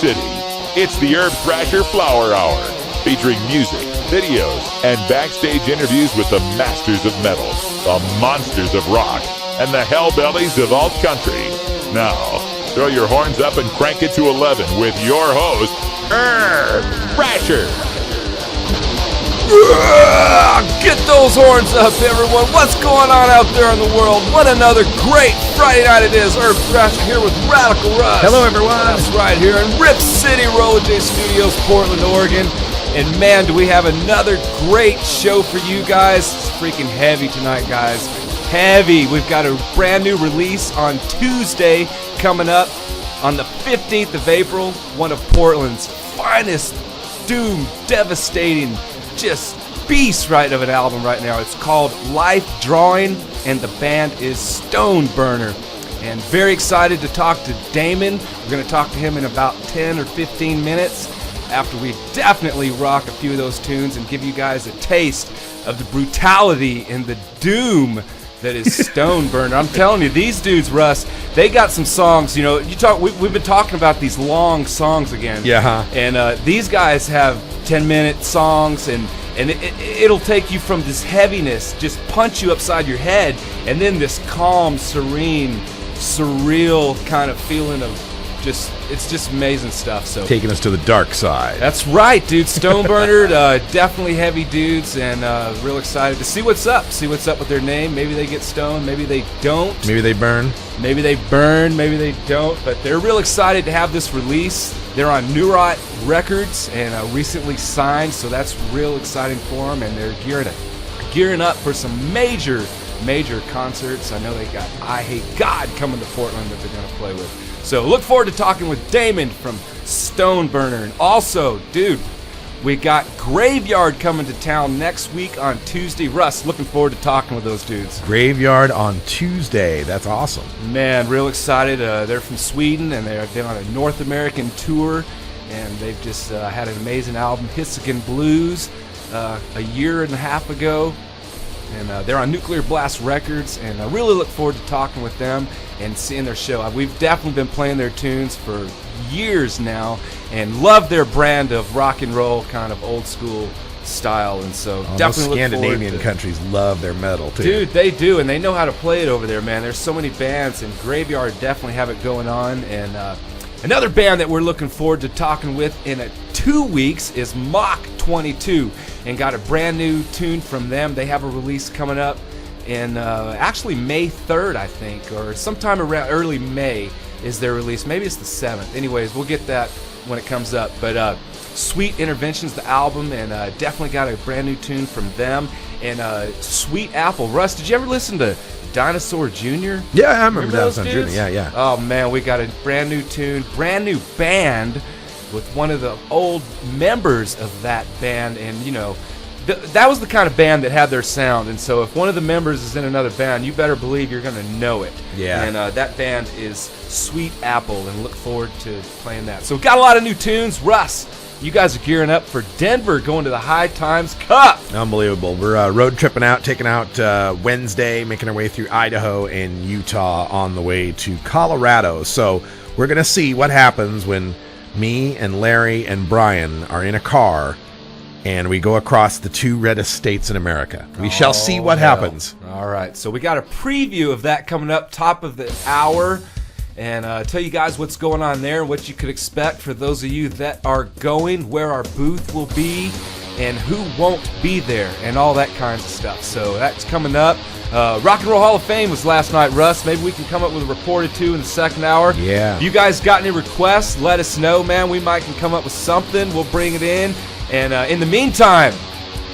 City. It's the Urb Thrasher Flower Hour, featuring music, videos, and backstage interviews with the masters of metal, the monsters of rock, and the hellbellies of alt country. Now, throw your horns up and crank it to 11 with your host, Urb Thrasher. Get those horns up, everyone. What's going on out there in the world? What another great Friday night it is. Urb Thrasher here with Radical Russ. Hello, everyone. That's right, here in Rip City, Roller J Studios, Portland, Oregon. And man, do we have another great show for you guys. It's freaking heavy tonight, guys. Heavy. We've got a brand new release on Tuesday coming up on the 15th of April. One of Portland's finest doom, devastating, just beast of an album right now. It's called Life Drawing, and the band is Stoneburner. And very excited to talk to Damon. We're going to talk to him in about 10 or 15 minutes after we definitely rock a few of those tunes and give you guys a taste of the brutality and the doom that is Stoneburner. I'm telling you, these dudes, Russ, they got some songs. You know, we've been talking about these long songs again. Yeah. And these guys have 10-minute songs, and it'll take you from this heaviness, just punch you upside your head, and then this calm, serene, surreal kind of feeling of it's just amazing stuff. So taking us to the dark side. That's right, dude. Stoneburner, definitely heavy dudes, and real excited to see what's up with their name. Maybe they get stoned, maybe they don't. Maybe they burn. Maybe they don't, but they're real excited to have this release. They're on Urb Records and recently signed, so that's real exciting for them, and they're gearing up for some major concerts. I know they got I Hate God coming to Portland that they're going to play with. So look forward to talking with Damon from Stoneburner. And also, dude, we got Graveyard coming to town next week on Tuesday. Russ, looking forward to talking with those dudes. Graveyard on Tuesday. That's awesome. Man, real excited. They're from Sweden, and they've been on a North American tour, and they've just had an amazing album, Hissigan Blues, a year and a half ago. And they're on Nuclear Blast Records, and I really look forward to talking with them and seeing their show. We've definitely been playing their tunes for years now and love their brand of rock and roll, kind of old school style. And so definitely look Scandinavian countries love their metal too. Dude, they do, and they know how to play it over there, man. There's so many bands, and Graveyard definitely have it going on. And another band that we're looking forward to talking with in 2 weeks is Mach 22, and got a brand new tune from them. They have a release coming up in actually May 3rd, I think, or sometime around early May is their release. Maybe it's the 7th. Anyways, we'll get that when it comes up. But Sweet Intervention's the album, and definitely got a brand new tune from them. And Sweet Apple. Russ, did you ever listen to Dinosaur Jr.? Yeah, I remember Dinosaur Jr. Yeah. Oh, man, we got a brand new tune, brand new band with one of the old members of that band. And, you know, that was the kind of band that had their sound. And so if one of the members is in another band, you better believe you're going to know it. Yeah. And that band is Sweet Apple, and look forward to playing that. So we've got a lot of new tunes. Russ, you guys are gearing up for Denver, going to the High Times Cup. Unbelievable. We're road tripping out, taking out Wednesday, making our way through Idaho and Utah on the way to Colorado. So we're going to see what happens when me and Larry and Brian are in a car and we go across the two reddest states in America. We shall see what happens. All right. So we got a preview of that coming up, top of the hour. And tell you guys what's going on there, what you could expect for those of you that are going, where our booth will be, and who won't be there, and all that kinds of stuff. So that's coming up. Rock and Roll Hall of Fame was last night, Russ. Maybe we can come up with a report or two in the second hour. Yeah. If you guys got any requests, let us know, man. We might can come up with something. We'll bring it in. And in the meantime,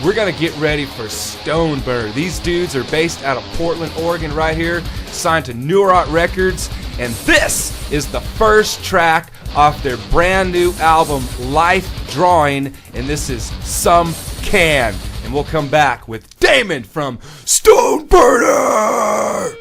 we're going to get ready for Stoneburner. These dudes are based out of Portland, Oregon right here, signed to Urb Records. And this is the first track off their brand new album, Life Drawing. And this is Some Can. And we'll come back with Damon from Stoneburner.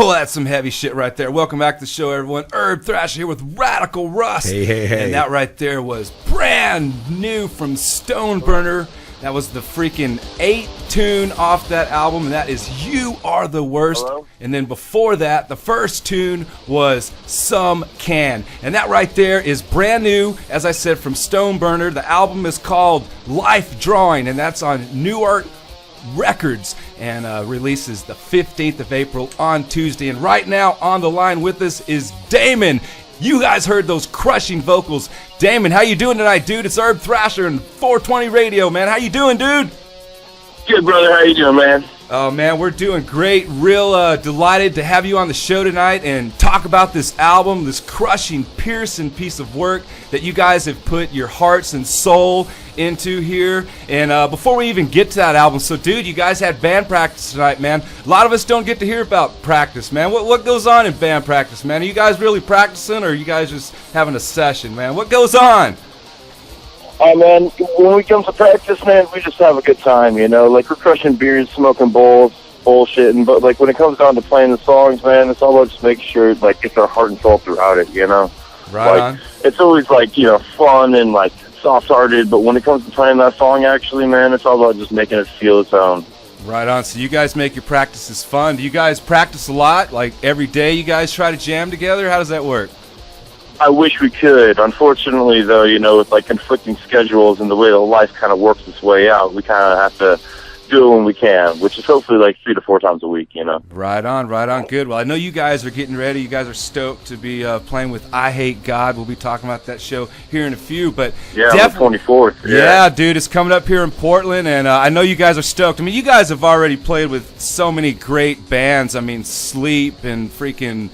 Oh, that's some heavy shit right there. Welcome back to the show, everyone. Urb Thrasher here with Radical Russ. Hey. And that right there was brand new from Stoneburner. That was the freaking 8th tune off that album, and that is You Are the Worst. Hello? And then before that, the first tune was Some Can. And that right there is brand new, as I said, from Stoneburner. The album is called Life Drawing, and that's on New Art Records, and releases the 15th of April on Tuesday. And right now on the line with us is Damon. You guys heard those crushing vocals. Damon, how you doing tonight, dude? It's Urb Thrasher and 420 Radio, man. How you doing, dude? Good, brother. How you doing, man? Oh, man, we're doing great. Real delighted to have you on the show tonight and talk about this album, this crushing, piercing piece of work that you guys have put your hearts and soul into here. And before we even get to that album, so, dude, you guys had band practice tonight, man. A lot of us don't get to hear about practice, man. What goes on in band practice, man? Are you guys really practicing, or are you guys just having a session, man? What goes on? Oh, man, when we come to practice, man, we just have a good time, you know? Like, we're crushing beers, smoking bowls, bullshitting, but, like, when it comes down to playing the songs, man, it's all about just making sure, like, it's our heart and soul throughout it, you know? Right like, on. It's always, like, you know, fun and, like, soft-hearted, but when it comes to playing that song, actually, man, it's all about just making it feel its own. Right on. So you guys make your practices fun. Do you guys practice a lot? Like, every day you guys try to jam together? How does that work? I wish we could. Unfortunately, though, you know, with, like, conflicting schedules and the way that life kind of works its way out, we kind of have to do it when we can, which is hopefully, like, 3 to 4 times a week, you know? Right on, right on. Good. Well, I know you guys are getting ready. You guys are stoked to be playing with I Hate God. We'll be talking about that show here in a few, but Yeah, on the 24th. Yeah, dude, it's coming up here in Portland, and I know you guys are stoked. I mean, you guys have already played with so many great bands. I mean, Sleep and freaking...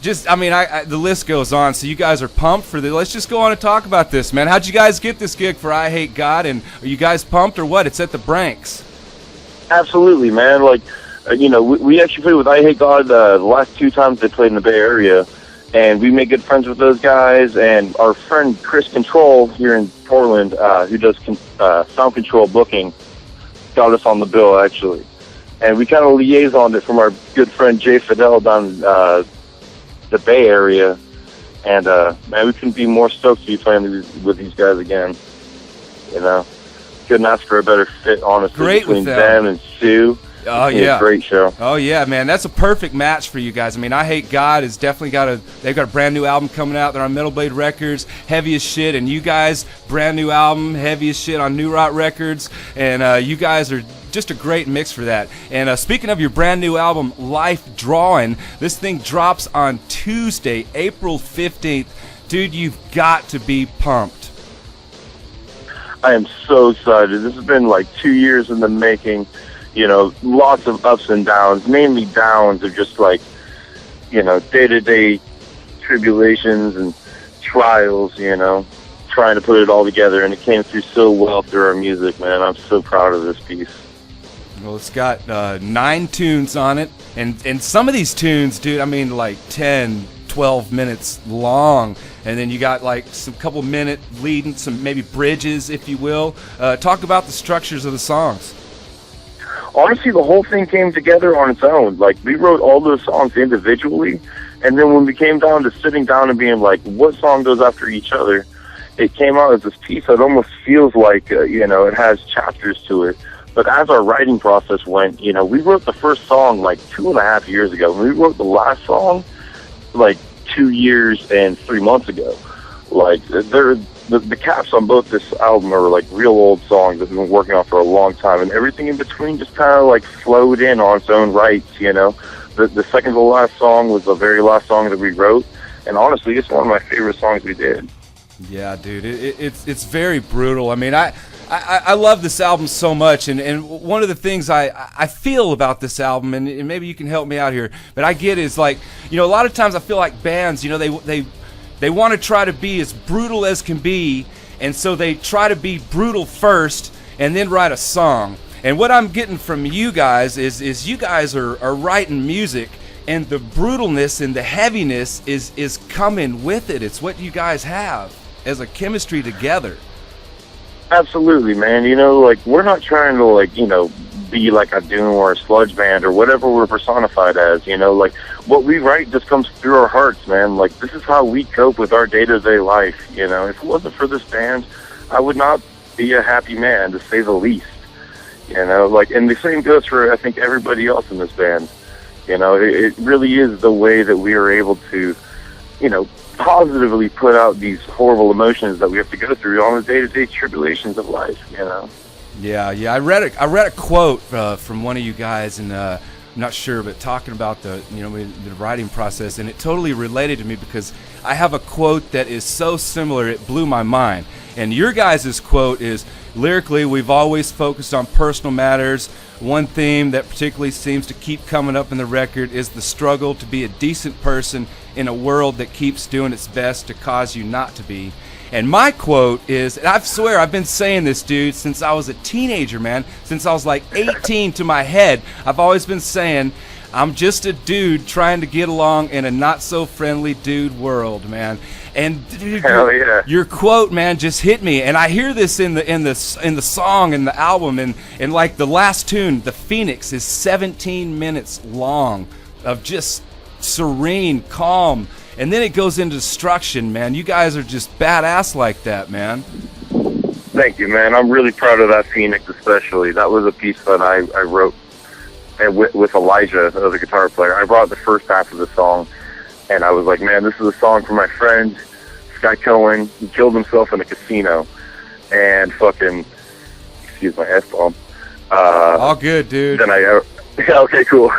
Just, I mean, the list goes on, so you guys are pumped for this. Let's just go on and talk about this, man. How'd you guys get this gig for I Hate God, and are you guys pumped or what? It's at the Branks. Absolutely, man. Like, you know, we actually played with I Hate God the last 2 times they played in the Bay Area, and we made good friends with those guys, and our friend Chris Control here in Portland, who does sound control booking, got us on the bill, actually. And we kind of liaisoned it from our good friend Jay Fidel down the Bay Area, and man, we couldn't be more stoked to be playing with these guys again. You know, couldn't ask for a better fit, honestly, Great between with them. them and Sue. Oh, It's been yeah. a great show. Oh, yeah, man. That's a perfect match for you guys. I mean, I Hate God has definitely they've got a brand new album coming out. They're on Metal Blade Records, Heavy as Shit, and you guys, brand new album, Heavy as Shit on New Rot Records, and you guys are just a great mix for that. And speaking of your brand new album, Life Drawing, this thing drops on Tuesday, April 15th. Dude, you've got to be pumped. I am so excited. This has been like 2 years in the making. You know, lots of ups and downs, mainly downs of just like, you know, day-to-day tribulations and trials, you know, trying to put it all together. And it came through so well through our music, man. I'm so proud of this piece. Well, it's got 9 tunes on it, and some of these tunes, dude, I mean, like 10, 12 minutes long, and then you got like some couple minute leading, some maybe bridges, if you will. Talk about the structures of the songs. Honestly, the whole thing came together on its own. Like, we wrote all those songs individually, and then when we came down to sitting down and being like, what song goes after each other, it came out as this piece that almost feels like, you know, it has chapters to it. But as our writing process went, you know, we wrote the first song like 2.5 years ago. And we wrote the last song like 2 years and 3 months ago. Like, the caps on both this album are like real old songs that we've been working on for a long time. And everything in between just kind of like flowed in on its own rights, you know. The second to the last song was the very last song that we wrote. And honestly, it's one of my favorite songs we did. Yeah, dude, it's very brutal. I mean, I love this album so much, and one of the things I feel about this album, and maybe you can help me out here, but I get is like, you know, a lot of times I feel like bands, you know, they want to try to be as brutal as can be, and so they try to be brutal first and then write a song. And what I'm getting from you guys is you guys are writing music, and the brutalness and the heaviness is coming with it. It's what you guys have as a chemistry together. Absolutely, man. You know, like, we're not trying to, like, you know, be like a doom or a sludge band or whatever we're personified as, you know, like what we write just comes through our hearts, man. Like this is how we cope with our day-to-day life, you know. If it wasn't for this band, I would not be a happy man, to say the least, you know. Like, and the same goes for I think everybody else in this band, you know. It really is the way that we are able to, you know, positively put out these horrible emotions that we have to go through on the day-to-day tribulations of life, you know. Yeah. I read a quote from one of you guys, and I'm not sure, but talking about the writing process, and it totally related to me because I have a quote that is so similar it blew my mind. And your guys' quote is, lyrically, we've always focused on personal matters. One theme that particularly seems to keep coming up in the record is the struggle to be a decent person in a world that keeps doing its best to cause you not to be. And my quote is, and I swear I've been saying this, dude, since I was a teenager, man. Since I was like 18 to my head, I've always been saying, I'm just a dude trying to get along in a not-so-friendly dude world, man. And dude, your quote, man, just hit me. And I hear this in the song and the album, and like the last tune, The Phoenix, is 17 minutes long of just serene, calm. And then it goes into destruction, man. You guys are just badass like that, man. Thank you, man. I'm really proud of that Phoenix especially. That was a piece that I wrote with Elijah, the guitar player. I brought the first half of the song, and I was like, man, this is a song for my friend, Sky Cohen. He killed himself in a casino, and fucking, excuse my S-bomb. All good, dude. Then okay, cool.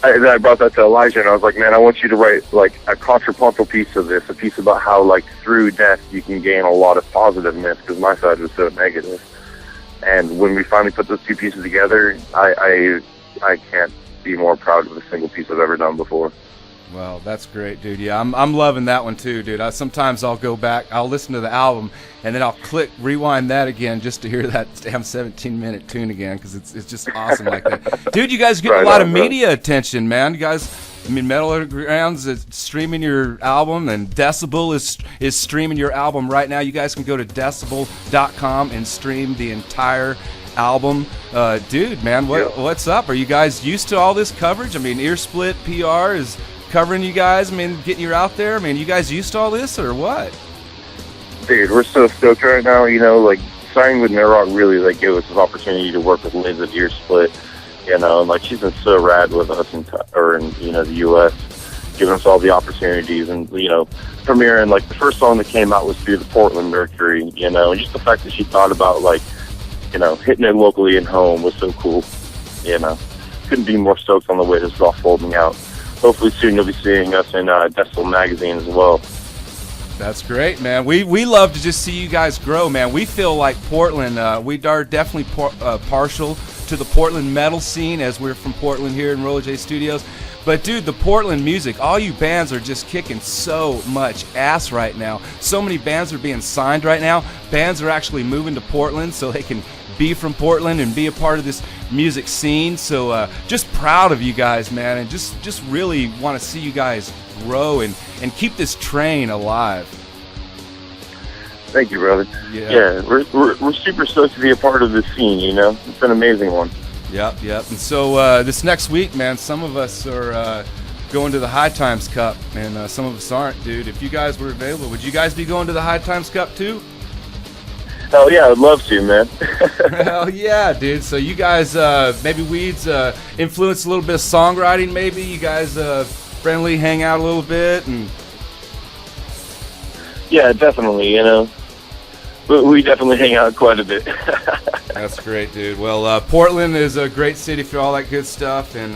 Then I brought that to Elijah, and I was like, man, I want you to write, like, a contrapuntal piece of this, a piece about how, like, through death you can gain a lot of positiveness, because my side was so negative. And when we finally put those two pieces together, I can't be more proud of a single piece I've ever done before. Well, that's great, dude. Yeah, I'm loving that one too, dude. Sometimes I'll go back, I'll listen to the album, and then I'll rewind that again just to hear that damn 17-minute tune again, because it's just awesome like that. Dude, you guys get a lot of media attention, man. You guys, I mean, Metal Underground's is streaming your album, and Decibel is streaming your album right now. You guys can go to decibel.com and stream the entire album. Dude, man, what's up? Are you guys used to all this coverage? I mean, Earsplit PR is covering you guys. I mean, getting you out there. I mean, you guys used to all this or what? Dude, we're so stoked right now. You know, like, signing with Narok really, like, gave us this opportunity to work with Liz at Earsplit. You know, and, like, she's been so rad with us in you know, the U.S., giving us all the opportunities and, you know, premiering, like, the first song that came out was through the Portland Mercury, you know, and just the fact that she thought about, like, you know, hitting it locally and home was so cool, you know. Couldn't be more stoked on the way this is all folding out. Hopefully soon you'll be seeing us in Decibel magazine as well. That's great, man. We love to just see you guys grow, man. We feel like Portland, we are definitely partial to the Portland metal scene, as we're from Portland here in Roller J Studios. But dude, the Portland music, all you bands are just kicking so much ass right now. So many bands are being signed right now. Bands are actually moving to Portland so they can be from Portland and be a part of this music scene. So just proud of you guys, man, and just really want to see you guys grow and keep this train alive. Thank you, brother. Yeah, we're super stoked to be a part of this scene, you know. It's an amazing one. Yep. And so this next week, man, some of us are going to the High Times Cup, and some of us aren't, dude. If you guys were available, would you guys be going to the High Times Cup too? Hell yeah, I'd love to, man. Hell yeah, dude. So you guys, maybe Weeds influence a little bit of songwriting, maybe? You guys friendly, hang out a little bit? And yeah, definitely, you know. We definitely hang out quite a bit. That's great, dude. Well, Portland is a great city for all that good stuff, and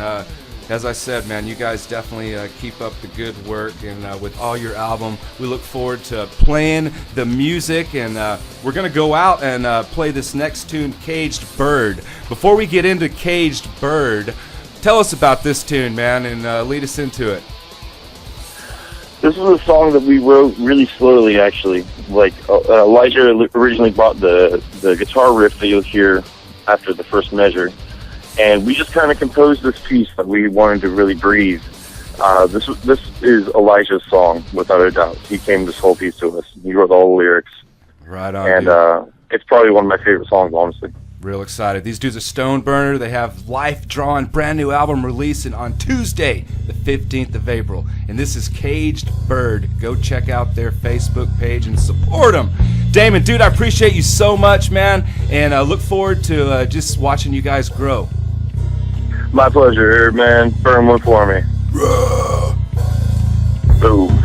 as I said, man, you guys definitely keep up the good work, and with all your album, we look forward to playing the music, and we're going to go out and play this next tune, Caged Bird. Before we get into Caged Bird, tell us about this tune, man, and lead us into it. This is a song that we wrote really slowly, actually. Like, Elijah originally brought the guitar riff that you'll hear after the first measure, and we just kind of composed this piece that we wanted to really breathe. This is Elijah's song, without a doubt. He came this whole piece to us. He wrote all the lyrics. Right on. And it's probably one of my favorite songs, honestly. Real excited. These dudes are Stoneburner. They have Life Drawn, brand new album releasing on Tuesday, the 15th of April. And this is Caged Bird. Go check out their Facebook page and support them. Damon, dude, I appreciate you so much, man. And I look forward to just watching you guys grow. My pleasure, man. Burn one for me. Boom.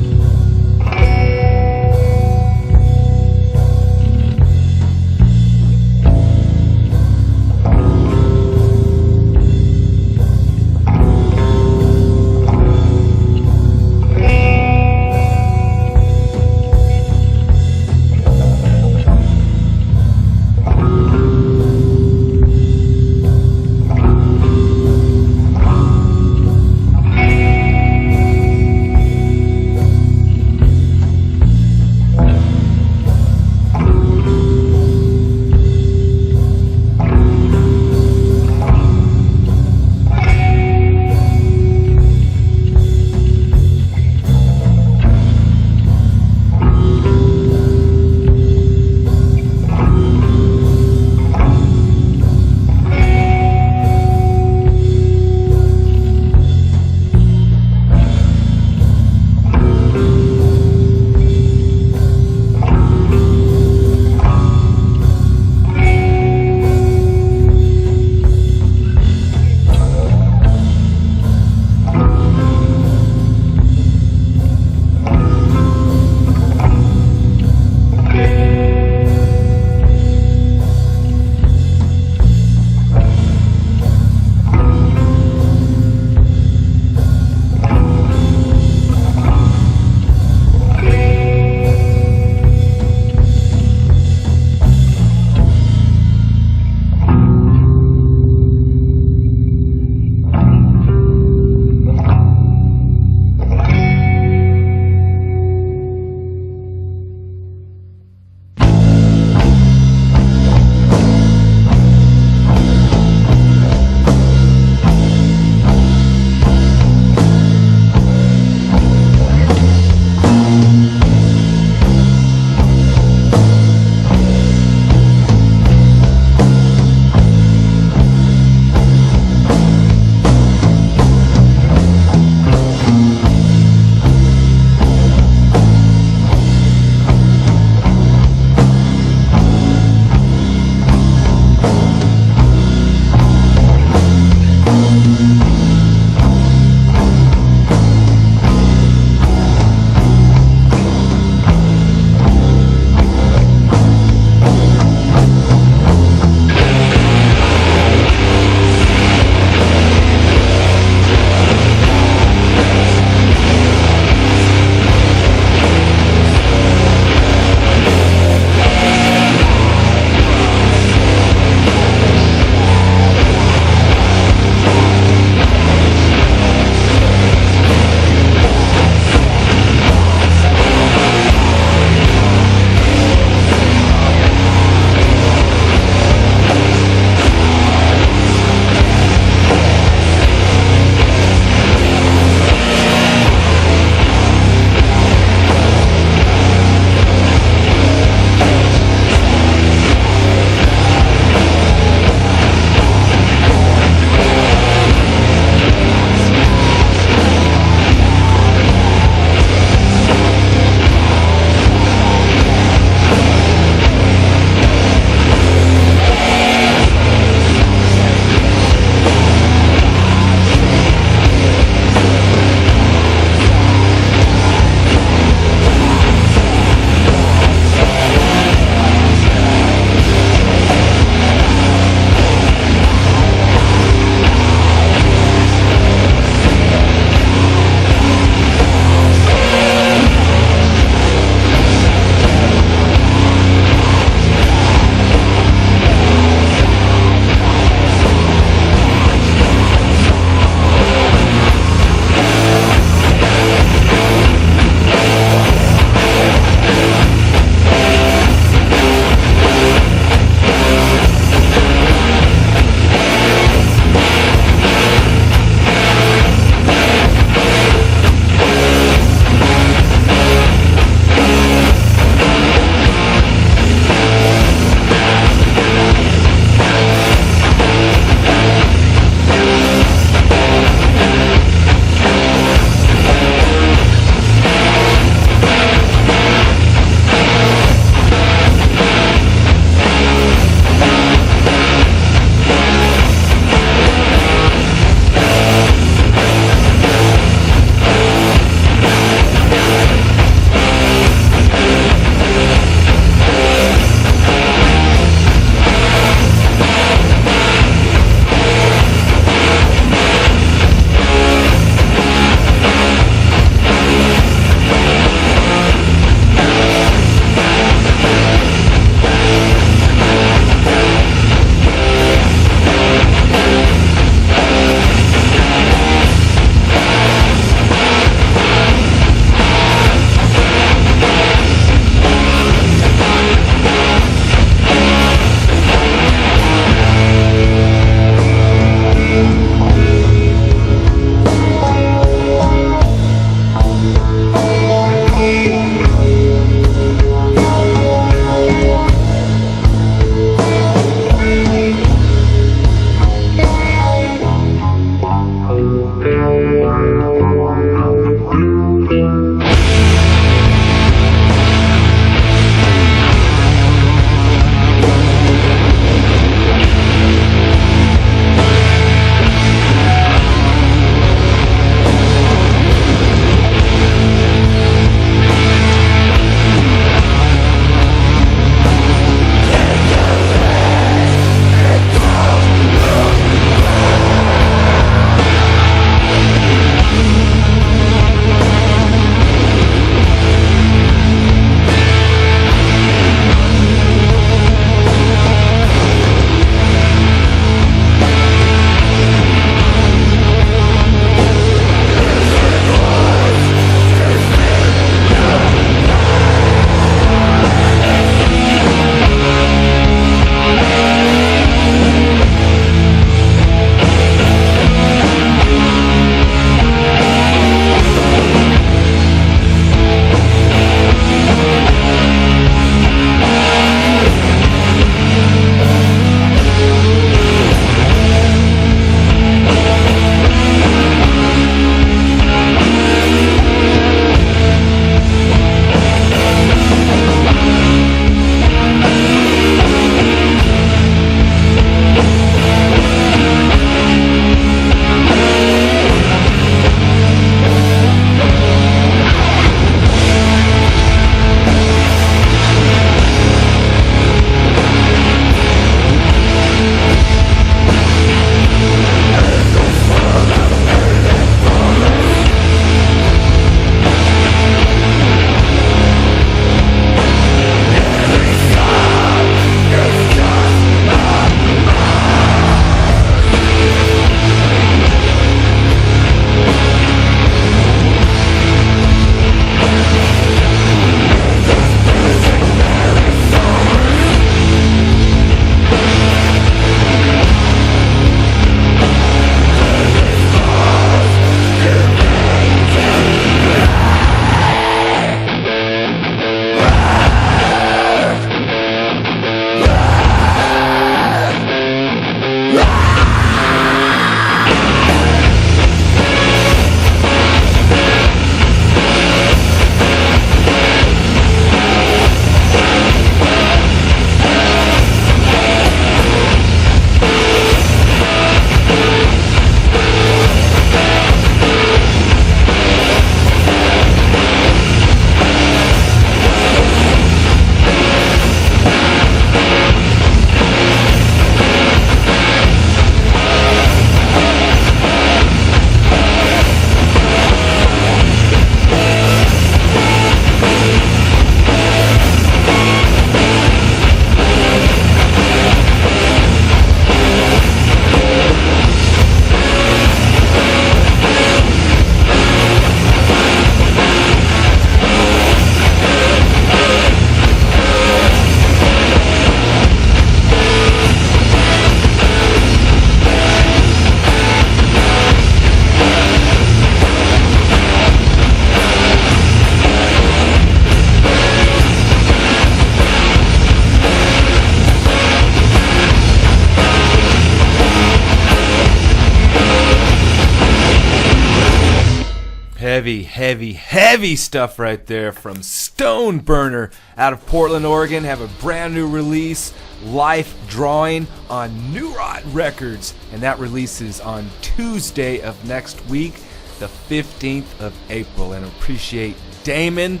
heavy, heavy, heavy stuff right there from Stoneburner out of Portland, Oregon. Have a brand new release, Life Drawing, on New Rod Records. And that releases on Tuesday of next week, the 15th of April. And appreciate Damon,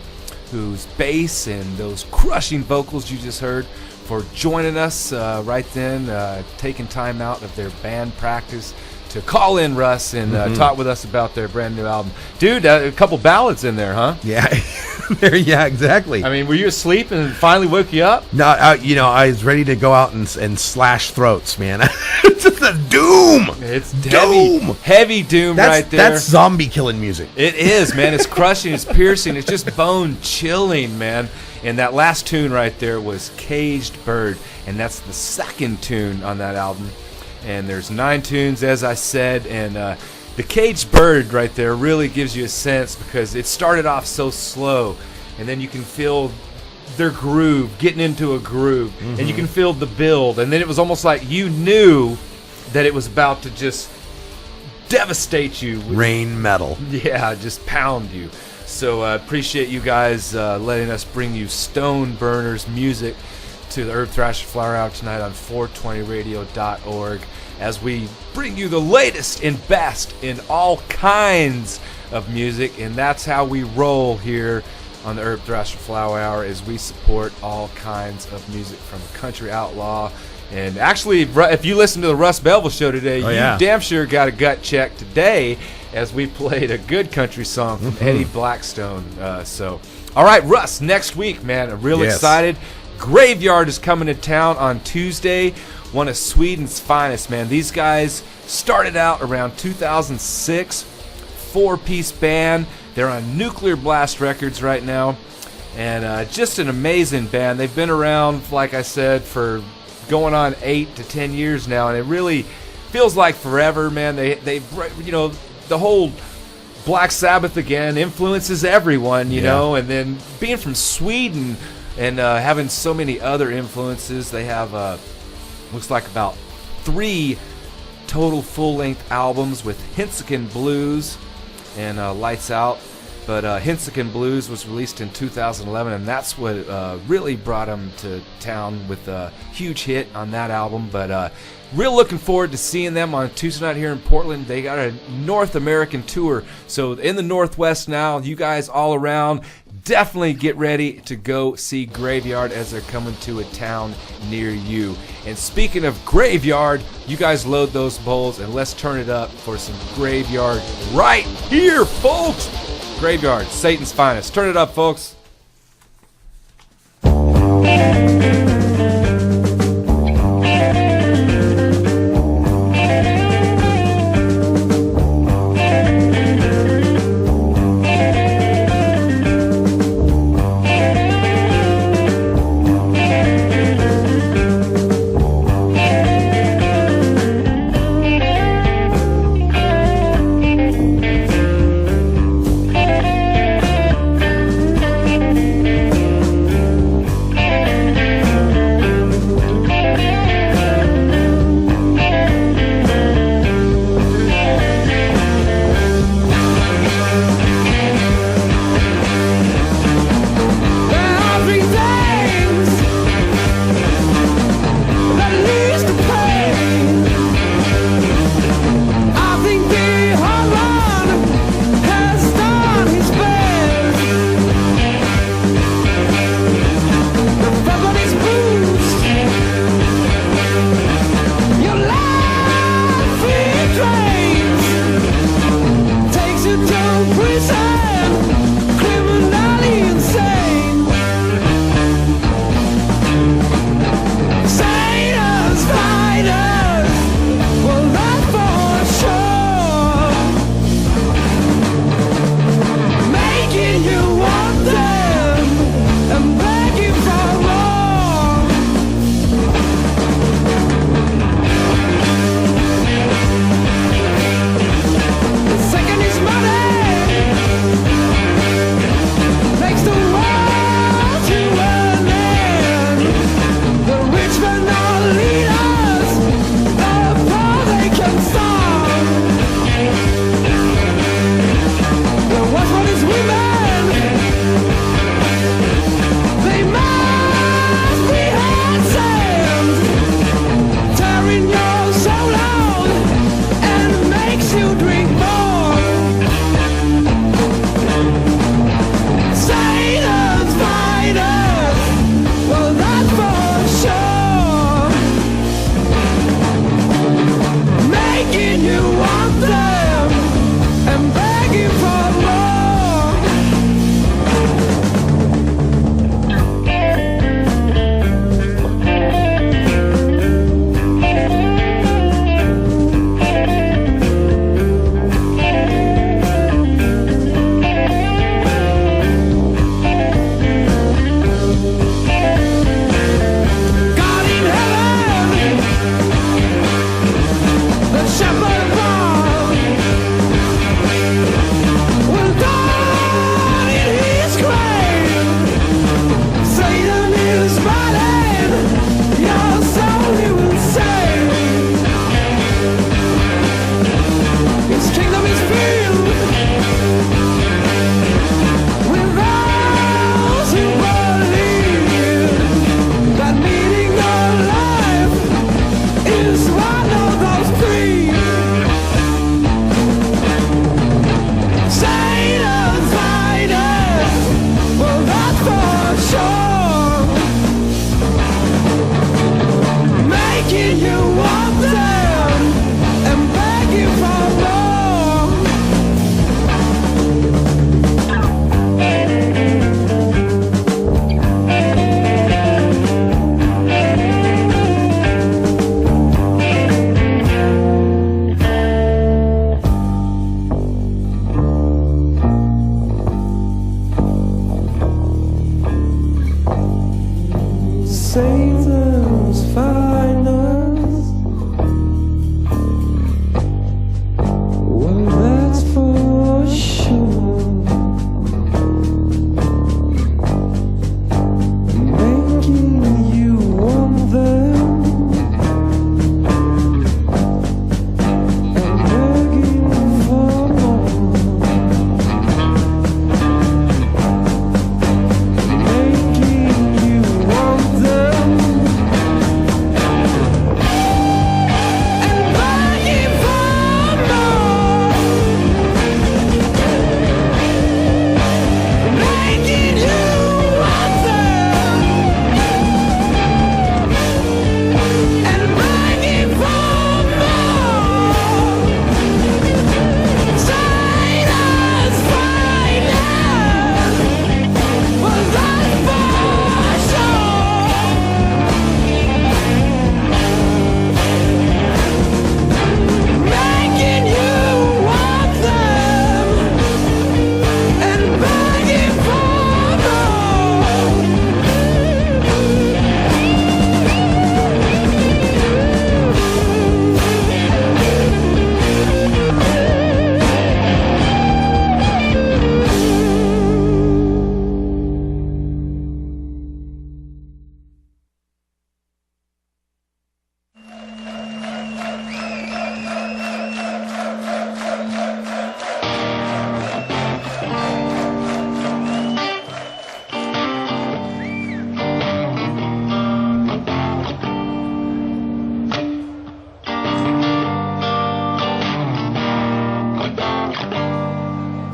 whose bass and those crushing vocals you just heard, for joining us right then, taking time out of their band practice to call in, Russ, and talk with us about their brand new album. Dude, a couple ballads in there, huh? Yeah, yeah, exactly. I mean, were you asleep and finally woke you up? No, I was ready to go out and slash throats, man. It's just a doom. It's doom. Heavy doom right there. That's zombie killing music. It is, man. It's crushing. It's piercing. It's just bone chilling, man. And that last tune right there was Caged Bird, and that's the second tune on that album. And there's 9 tunes, as I said, and the Caged Bird right there really gives you a sense, because it started off so slow, and then you can feel their groove, getting into a groove, and you can feel the build, and then it was almost like you knew that it was about to just devastate you. Rain metal. Yeah, just pound you. So I appreciate you guys letting us bring you Stoneburner's music to the Urb Thrasher Flower Hour tonight on 420radio.org, as we bring you the latest and best in all kinds of music. And that's how we roll here on the Urb Thrasher Flower Hour, as we support all kinds of music, from country outlaw. And actually, if you listen to the Russ Belville show today, you damn sure got a gut check today, as we played a good country song from Eddie Blackstone. So, all right, Russ, next week, man, I'm real excited. Graveyard is coming to town on Tuesday, one of Sweden's finest, man. These guys started out around 2006, 4-piece band. They're on Nuclear Blast Records right now, and just an amazing band. They've been around, like I said, for going on 8 to 10 years now, and it really feels like forever, man. They you know, the whole Black Sabbath again influences everyone, you know, and then being from Sweden and having so many other influences. They have looks like about 3 total full-length albums with Hinsican Blues and Lights Out. But Hinsican Blues was released in 2011, and that's what really brought them to town, with a huge hit on that album. But real looking forward to seeing them on Tuesday night here in Portland. They got a North American tour, so in the Northwest now, you guys all around, definitely get ready to go see Graveyard, as they're coming to a town near you. And speaking of Graveyard, you guys load those bowls, and let's turn it up for some Graveyard right here, folks. Graveyard, Satan's finest. Turn it up, folks.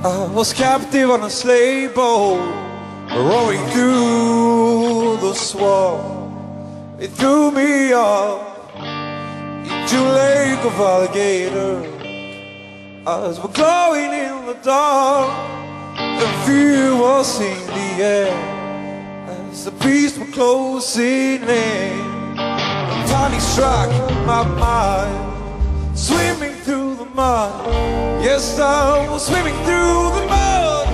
I was captive on a slave boat, rowing through the swamp. It threw me off into a lake of alligators. As we're glowing in the dark, the fear was in the air. As the beasts were closing in, panic struck my mind. Swimming through the mud, yes, I was swimming through the mud,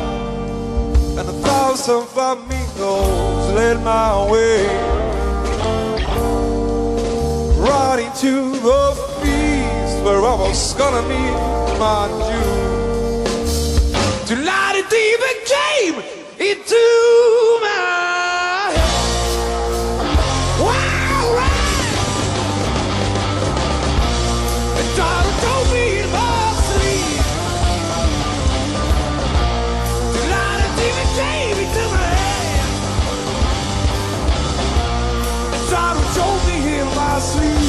and 1,000 flamingos led my way right into the feast where I was gonna meet my doom. Tonight a demon came into my head. Wow, right. And God told me in my sleep. Tonight a demon came into my head. And God told me in my sleep.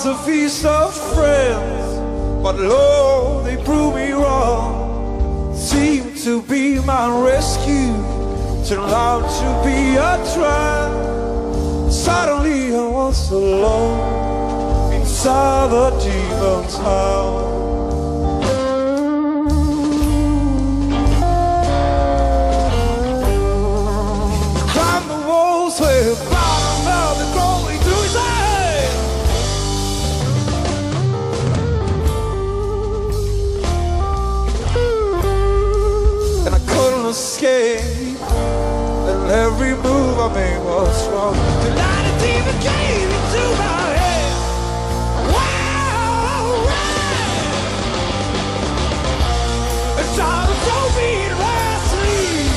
A feast of friends, but Lord, they proved me wrong. Seemed to be my rescue, turned out to be a trap. Suddenly I was alone inside the demon's house. Climbed the walls where bottom of the growing through his eyes. Escape, and every move I made was wrong. The light of demon came into my head. Wow, right. And God told me in my sleep.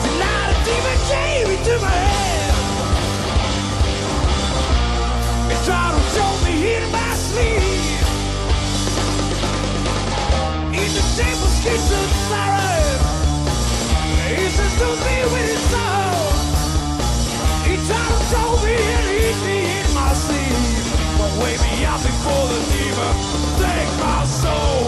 The light of demon came into my head. And God told me in my sleep. In the devil's kitchen siren, he says to me with his soul. He tried to throw me and eat me in my sleep, but wake me up before the demon take my soul.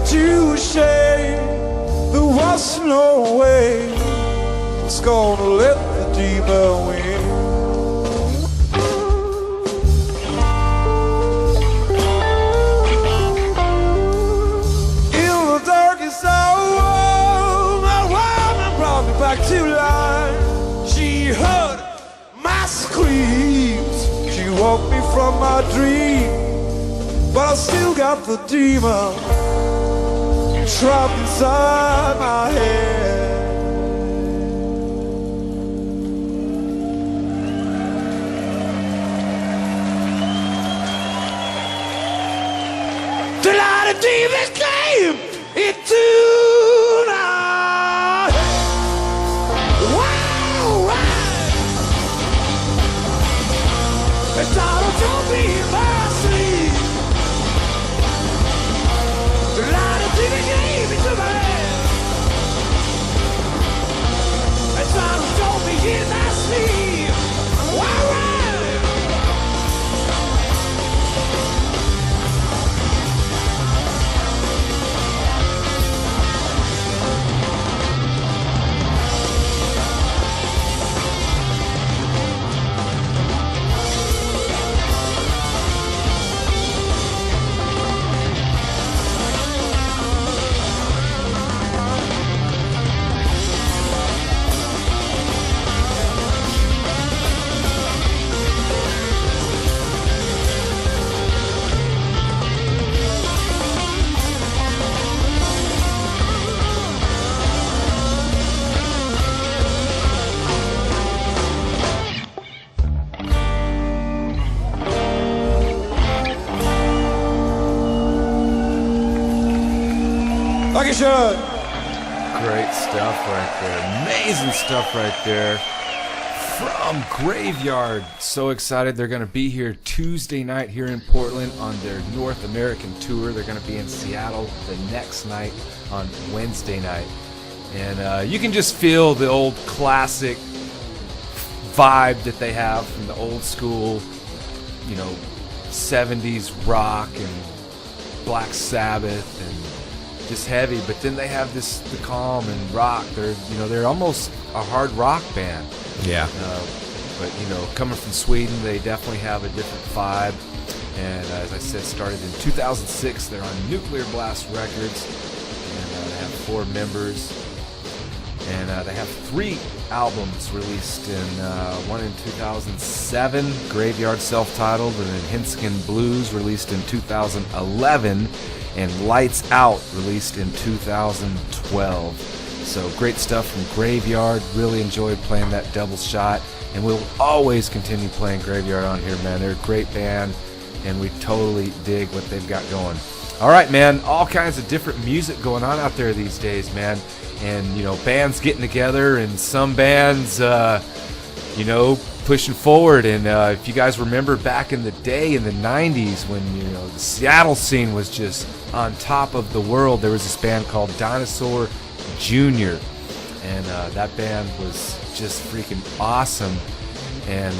To shame, there was no way I was gonna let the demon win. In the darkest hour, my woman brought me back to life. She heard my screams, she woke me from my dream, but I still got the demon trapped inside my head. The light of demons came into my head. Wow, right. The title told me in my sleep. Light a TV game into my head. And someone told me in my sleep. Alright. Like you should. Great stuff right there. Amazing stuff right there. From Graveyard. So excited. They're going to be here Tuesday night here in Portland on their North American tour. They're going to be in Seattle the next night on Wednesday night. And you can just feel the old classic vibe that they have from the old school, 70s rock and Black Sabbath and just heavy, but then they have the calm and rock. They're almost a hard rock band. Yeah. But coming from Sweden, they definitely have a different vibe. And as I said, started in 2006. They're on Nuclear Blast Records, and they have 4 members. And they have 3 albums released one in 2007, Graveyard self-titled, and then Henskin Blues released in 2011. And Lights Out, released in 2012. So great stuff from Graveyard. Really enjoyed playing that double shot. And we'll always continue playing Graveyard on here, man. They're a great band, and we totally dig what they've got going. All right, man. All kinds of different music going on out there these days, man. And, bands getting together, and some bands, pushing forward. And if you guys remember back in the day in the 90s when the Seattle scene was just on top of the world, there was this band called Dinosaur Jr. and that band was just freaking awesome. And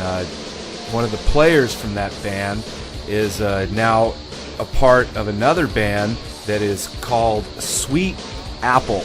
one of the players from that band is now a part of another band that is called Sweet Apple,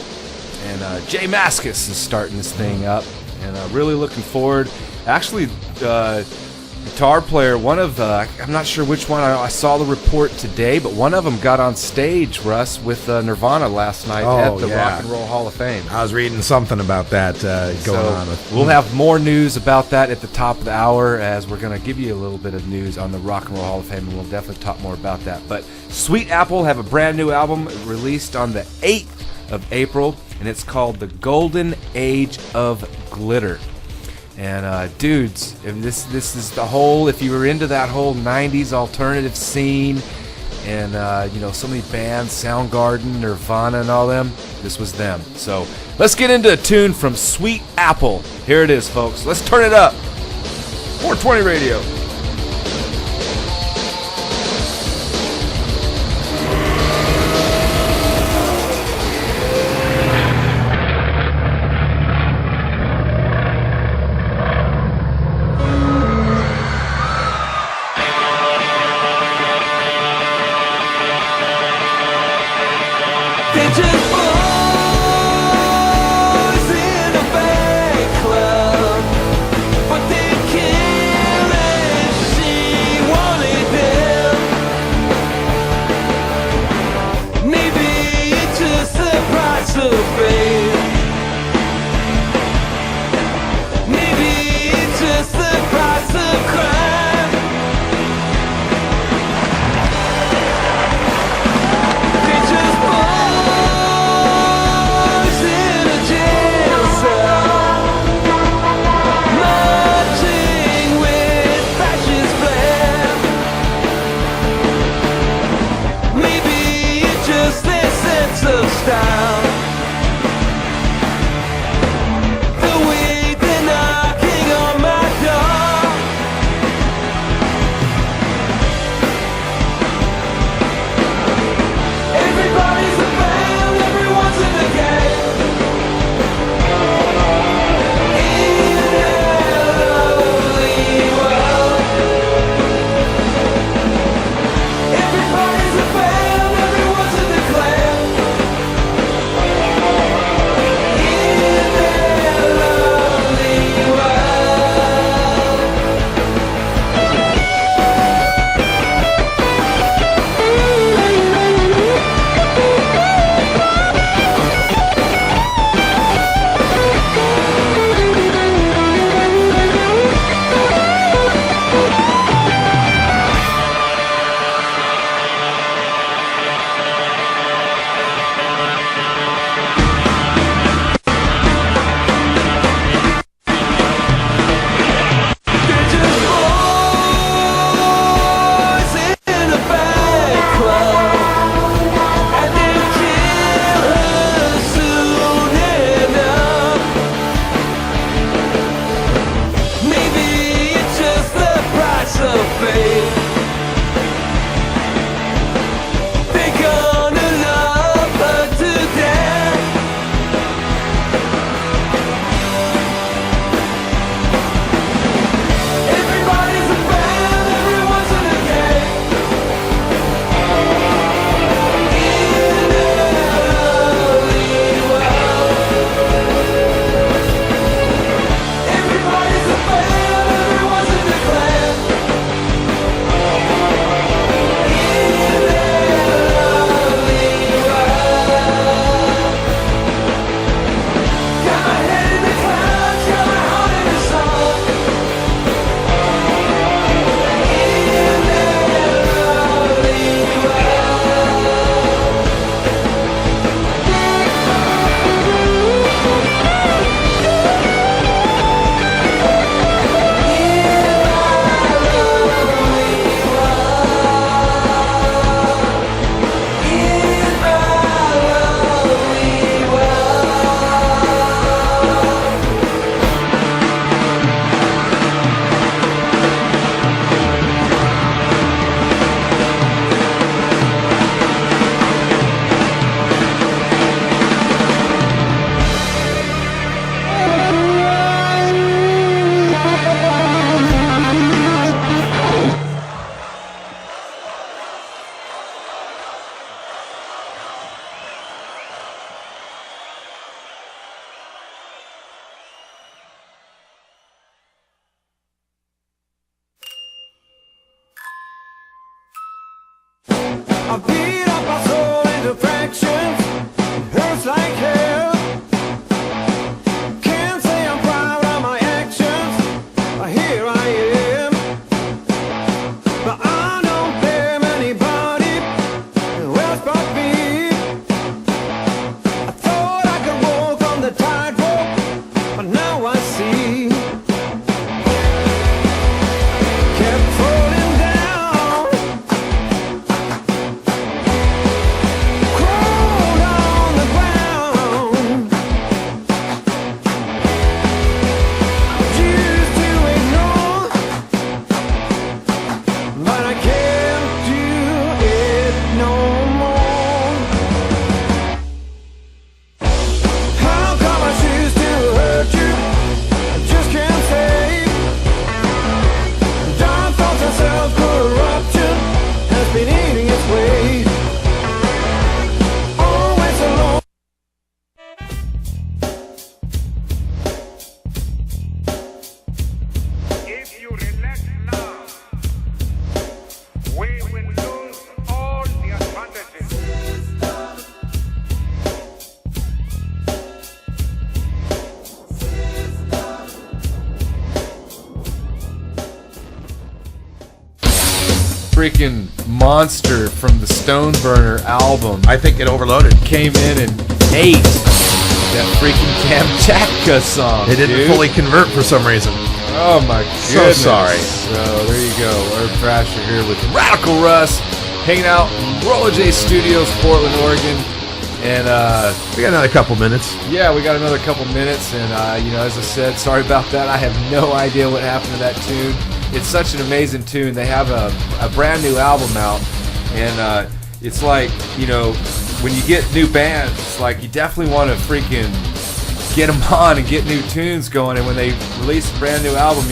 and Jay Maskus is starting this thing up, and really looking forward. Actually, guitar player, one of I'm not sure which one, I saw the report today, but one of them got on stage, Russ, with Nirvana last night at the Rock and Roll Hall of Fame. I was reading something about that going on. We'll have more news about that at the top of the hour, as we're going to give you a little bit of news on the Rock and Roll Hall of Fame, and we'll definitely talk more about that. But Sweet Apple have a brand new album released on the 8th of April, and it's called The Golden Age of Glitter. And dudes, if this is the whole, if you were into that whole 90s alternative scene, and so many bands, Soundgarden, Nirvana, and all them, this was them. So let's get into a tune from Sweet Apple. Here it is, folks. Let's turn it up. 420 Radio. Everybody's I beat up my soul into fractions. It hurts like hell. Can't say I'm proud of my actions. Here I am. But I don't blame anybody else but me. I thought I could walk on the tightrope, but now I see. Kept falling down. Crawled on the ground. Choose to ignore, but I can't do it no more. How come I choose to hurt you? I just can't say. Dark thoughts and self-corruption has been eating its way. Always alone. If you relax now, we will lose all the advantages. Freaking monster from the Stoneburner album I think it overloaded. came in and ate that freaking Kamchatka song. It didn't dude. fully convert for some reason. Oh my So goodness. sorry. So there you go. Urb Thrasher here with Radical Russ, hanging out in Roller J Studios, Portland, Oregon. And We got another couple minutes. yeah, we got another couple minutes. And as I said, sorry about that. I have no idea what happened to that tune. It's such an amazing tune. They have a brand new album out, and it's like, when you get new bands, it's like you definitely want to freaking get them on and get new tunes going. And when they release a brand new album,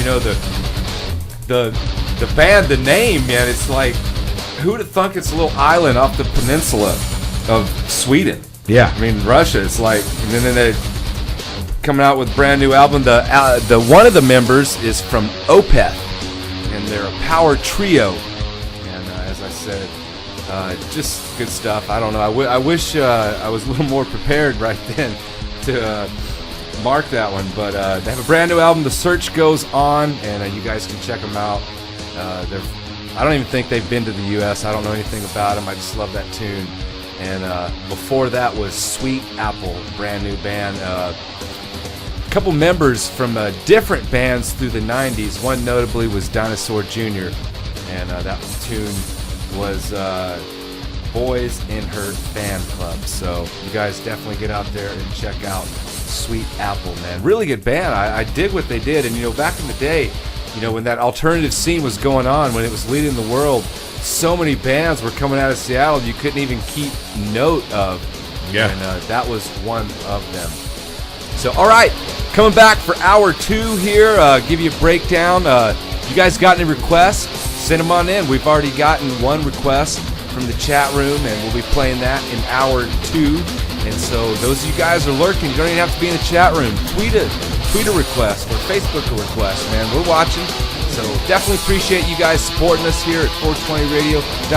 the band, the name, man, it's like, who'd have thunk it's a little island off the peninsula of Sweden? Yeah. I mean, Russia. It's like, and then they're coming out with a brand new album. The one of the members is from Opeth, and they're a power trio. And as I said, just good stuff. I don't know. I wish I was a little more prepared right then to mark that one. But they have a brand new album. The Search Goes On, and you guys can check them out. I don't even think they've been to the U.S. I don't know anything about them. I just love that tune. And before that was Sweet Apple, brand new band. A couple members from different bands through the 90s. One notably was Dinosaur Jr. And that tune was Boys in Her Fan Club. So you guys definitely get out there and check out Sweet Apple, man. Really good band. I dig what they did. And, back in the day, when that alternative scene was going on, when it was leading the world, so many bands were coming out of Seattle you couldn't even keep note of. Yeah. And that was one of them. So, all right, coming back for hour 2 here, give you a breakdown. You guys got any requests? Send them on in. We've already gotten one request from the chat room, and we'll be playing that in hour 2. And so those of you guys are lurking, you don't even have to be in the chat room. Tweet a request or Facebook a request, man. We're watching. So definitely appreciate you guys supporting us here at 420radio.com.